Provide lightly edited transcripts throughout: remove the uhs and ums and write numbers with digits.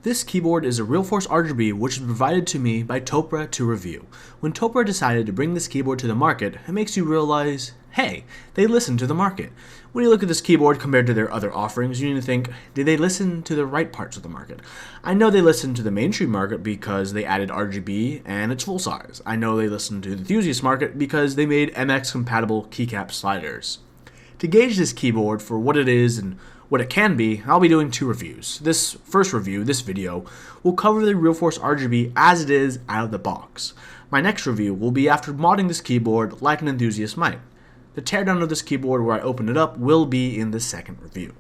This keyboard is a Realforce RGB which is provided to me by Topre to review. When Topre decided to bring this keyboard to the market, it makes you realize, hey, they listen to the market. When you look at this keyboard compared to their other offerings, you need to think, did they listen to the right parts of the market? I know they listened to the mainstream market because they added RGB and it's full size. I know they listened to the enthusiast market because they made MX compatible keycap sliders. To gauge this keyboard for what it is and what it can be, I'll be doing two reviews. This first review, this video, will cover the Realforce RGB as it is out of the box. My next review will be after modding this keyboard like an enthusiast might. The teardown of this keyboard where I open it up will be in the second review.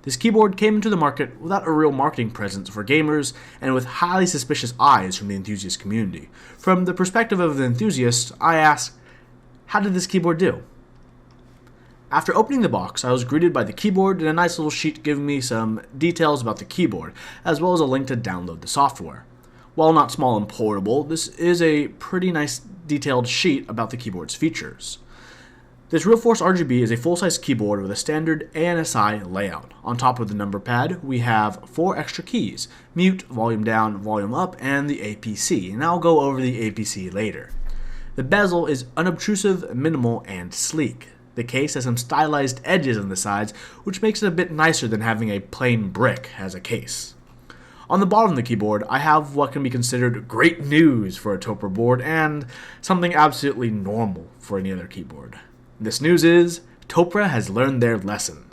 This keyboard came into the market without a real marketing presence for gamers and with highly suspicious eyes from the enthusiast community. From the perspective of the enthusiast, I ask, how did this keyboard do? After opening the box, I was greeted by the keyboard and a nice little sheet giving me some details about the keyboard, as well as a link to download the software. While not small and portable, this is a pretty nice detailed sheet about the keyboard's features. This Realforce RGB is a full-size keyboard with a standard ANSI layout. On top of the number pad, we have 4 extra keys: mute, volume down, volume up, and the APC, and I'll go over the APC later. The bezel is unobtrusive, minimal, and sleek. The case has some stylized edges on the sides, which makes it a bit nicer than having a plain brick as a case. On the bottom of the keyboard, I have what can be considered great news for a Topre board and something absolutely normal for any other keyboard. This news is, Topre has learned their lesson.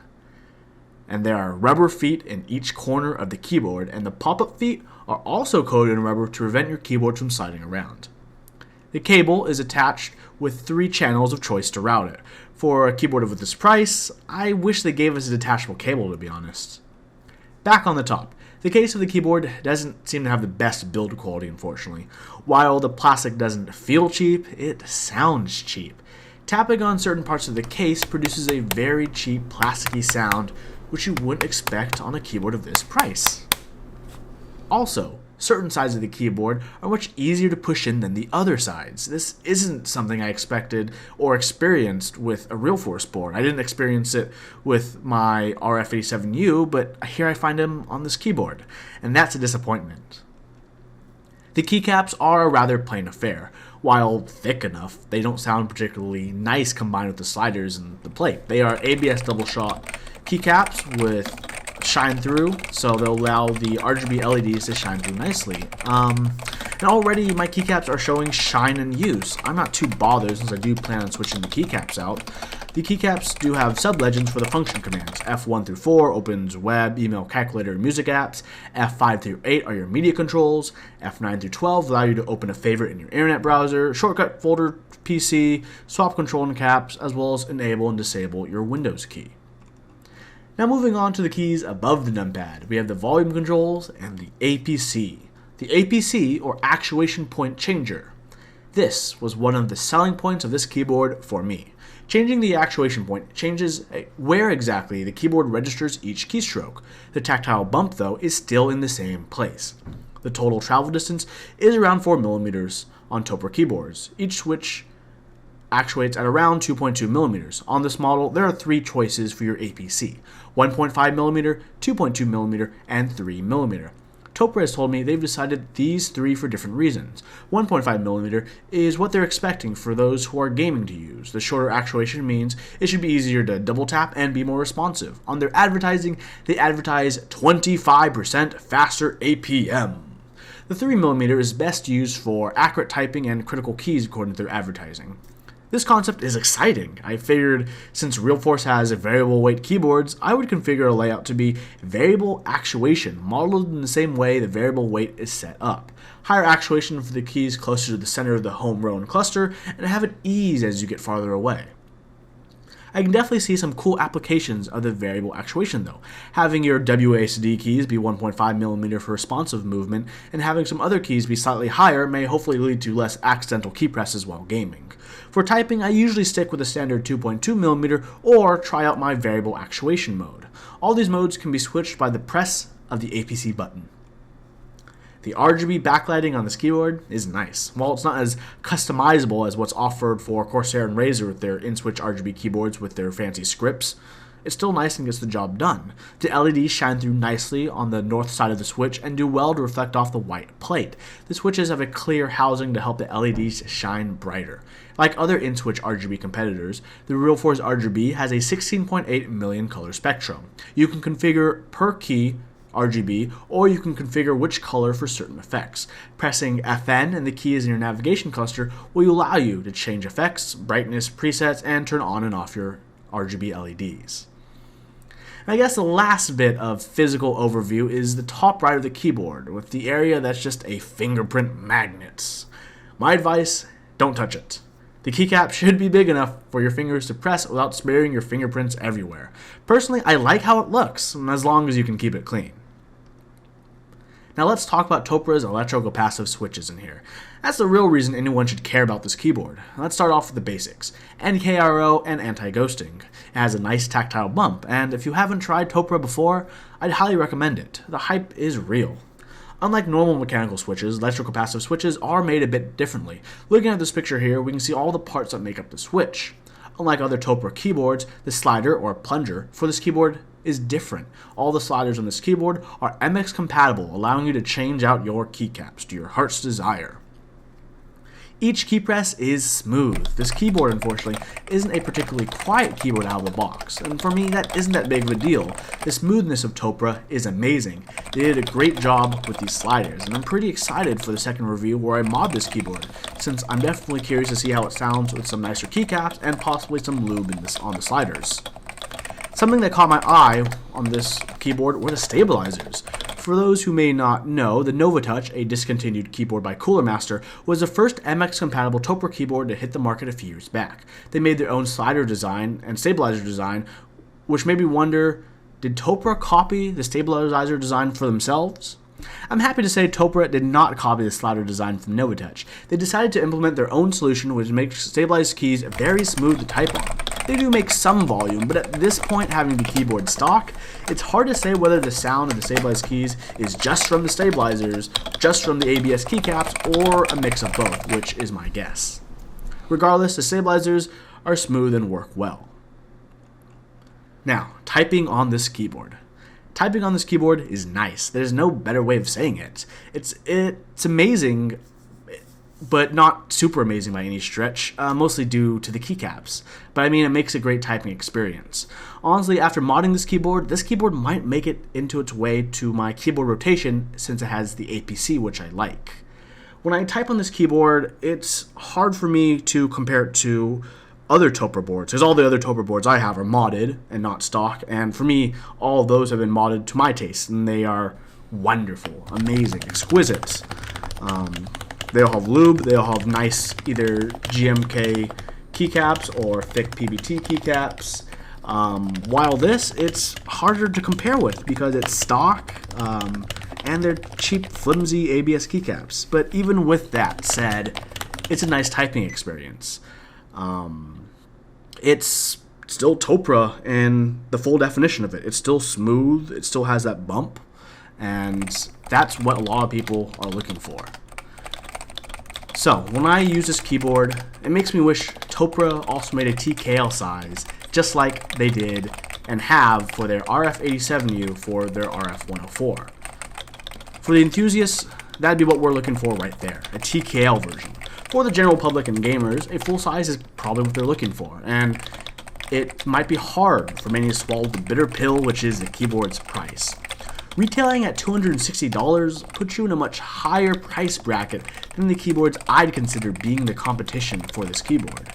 And there are rubber feet in each corner of the keyboard, and the pop-up feet are also coated in rubber to prevent your keyboard from sliding around. The cable is attached with 3 channels of choice to route it. For a keyboard with this price, I wish they gave us a detachable cable, to be honest. Back on the top, the case of the keyboard doesn't seem to have the best build quality, unfortunately. While the plastic doesn't feel cheap, it sounds cheap. Tapping on certain parts of the case produces a very cheap plasticky sound, which you wouldn't expect on a keyboard of this price. Also, certain sides of the keyboard are much easier to push in than the other sides. This isn't something I expected or experienced with a Realforce board. I didn't experience it with my RF87U, but here I find them on this keyboard, and that's a disappointment. The keycaps are a rather plain affair. While thick enough, they don't sound particularly nice combined with the sliders and the plate. They are ABS double shot keycaps with shine through, so they'll allow the RGB LEDs to shine through nicely. And already my keycaps are showing shine in use. I'm not too bothered since I do plan on switching the keycaps out. The keycaps do have sub-legends for the function commands. F1 through 4 opens web, email, calculator, and music apps. F5 through 8 are your media controls. F9 through 12 allow you to open a favorite in your internet browser, shortcut folder PC, swap control and caps, as well as enable and disable your Windows key. Now moving on to the keys above the numpad, we have the volume controls and the APC. The APC, or actuation point changer. This was one of the selling points of this keyboard for me. Changing the actuation point changes where exactly the keyboard registers each keystroke. The tactile bump, though, is still in the same place. The total travel distance is around 4mm on Topre keyboards, each switch actuates at around 2.2mm. On this model, there are 3 choices for your APC: 1.5mm, 2.2mm, and 3mm. Topre has told me they've decided these 3 for different reasons. 1.5mm is what they're expecting for those who are gaming to use. The shorter actuation means it should be easier to double tap and be more responsive. On their advertising, they advertise 25% faster APM. The 3mm is best used for accurate typing and critical keys according to their advertising. This concept is exciting. I figured since Realforce has variable weight keyboards, I would configure a layout to be variable actuation, modeled in the same way the variable weight is set up. Higher actuation for the keys closer to the center of the home row and cluster, and have it ease as you get farther away. I can definitely see some cool applications of the variable actuation though. Having your WASD keys be 1.5mm for responsive movement, and having some other keys be slightly higher may hopefully lead to less accidental key presses while gaming. For typing, I usually stick with a standard 2.2mm or try out my variable actuation mode. All these modes can be switched by the press of the APC button. The RGB backlighting on this keyboard is nice. While it's not as customizable as what's offered for Corsair and Razer with their in-switch RGB keyboards with their fancy scripts, it's still nice and gets the job done. The LEDs shine through nicely on the north side of the switch and do well to reflect off the white plate. The switches have a clear housing to help the LEDs shine brighter. Like other in-switch RGB competitors, the Realforce RGB has a 16.8 million color spectrum. You can configure per key RGB, or you can configure which color for certain effects. Pressing FN and the keys in your navigation cluster will allow you to change effects, brightness, presets, and turn on and off your RGB LEDs. And I guess the last bit of physical overview is the top right of the keyboard, with the area that's just a fingerprint magnet. My advice, don't touch it. The keycap should be big enough for your fingers to press without smearing your fingerprints everywhere. Personally, I like how it looks, as long as you can keep it clean. Now let's talk about Topre's electro-capacitive switches in here. That's the real reason anyone should care about this keyboard. Let's start off with the basics. NKRO and anti-ghosting. It has a nice tactile bump, and if you haven't tried Topre before, I'd highly recommend it. The hype is real. Unlike normal mechanical switches, electro-capacitive switches are made a bit differently. Looking at this picture here, we can see all the parts that make up the switch. Unlike other Topre keyboards, the slider or plunger for this keyboard is different. All the sliders on this keyboard are MX compatible, allowing you to change out your keycaps to your heart's desire. Each key press is smooth. This keyboard, unfortunately, isn't a particularly quiet keyboard out of the box, and for me, that isn't that big of a deal. The smoothness of Topre is amazing. They did a great job with these sliders, and I'm pretty excited for the second review where I mod this keyboard, since I'm definitely curious to see how it sounds with some nicer keycaps and possibly some lube on the sliders. Something that caught my eye on this keyboard were the stabilizers. For those who may not know, the NovaTouch, a discontinued keyboard by Cooler Master, was the first MX-compatible Topre keyboard to hit the market a few years back. They made their own slider design and stabilizer design, which made me wonder, did Topre copy the stabilizer design for themselves? I'm happy to say Topre did not copy the slider design from NovaTouch. They decided to implement their own solution, which makes stabilized keys very smooth to type on. They do make some volume, but at this point, having the keyboard stock, it's hard to say whether the sound of the stabilized keys is just from the stabilizers, just from the ABS keycaps, or a mix of both, which is my guess. Regardless, the stabilizers are smooth and work well. Now, typing on this keyboard. Typing on this keyboard is nice. There's no better way of saying it. It's amazing, but not super amazing by any stretch, mostly due to the keycaps. But I mean, it makes a great typing experience. Honestly, after modding this keyboard might make it into its way to my keyboard rotation since it has the APC, which I like. When I type on this keyboard, it's hard for me to compare it to other Topre boards, because all the other Topre boards I have are modded and not stock, and for me, all of those have been modded to my taste, and they are wonderful, amazing, exquisite. They all have lube, they all have nice either GMK keycaps or thick PBT keycaps. While this, it's harder to compare with because it's stock and they're cheap, flimsy ABS keycaps. But even with that said, it's a nice typing experience. It's still Topre in the full definition of it. It's still smooth, it still has that bump, and that's what a lot of people are looking for. So, when I use this keyboard, it makes me wish Topre also made a TKL size, just like they did and have for their RF87U for their RF104. For the enthusiasts, that'd be what we're looking for right there, a TKL version. For the general public and gamers, a full size is probably what they're looking for, and it might be hard for many to swallow the bitter pill, which is the keyboard's price. Retailing at $260 puts you in a much higher price bracket than the keyboards I'd consider being the competition for this keyboard.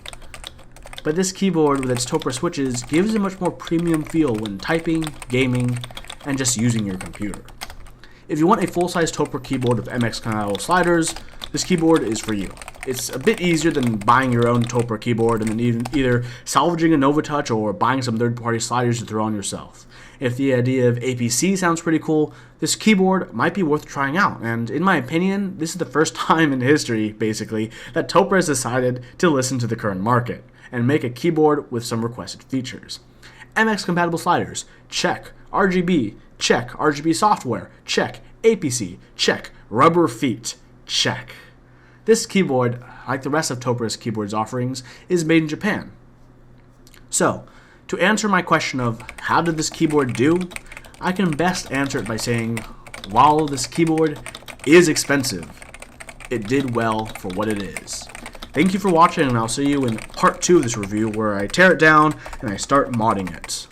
But this keyboard with its Topre switches gives a much more premium feel when typing, gaming, and just using your computer. If you want a full-size Topre keyboard with MX-compatible sliders, this keyboard is for you. It's a bit easier than buying your own Topre keyboard and then either salvaging a NovaTouch or buying some third-party sliders to throw on yourself. If the idea of APC sounds pretty cool, this keyboard might be worth trying out, and in my opinion, this is the first time in history, basically, that Topre has decided to listen to the current market and make a keyboard with some requested features. MX-compatible sliders, check. RGB, check. RGB software, check. APC, check. Rubber feet, check. This keyboard, like the rest of Topre's keyboards offerings, is made in Japan. So, To answer my question of how did this keyboard do, I can best answer it by saying, while this keyboard is expensive, it did well for what it is. Thank you for watching, and I'll see you in part 2 of this review where I tear it down and I start modding it.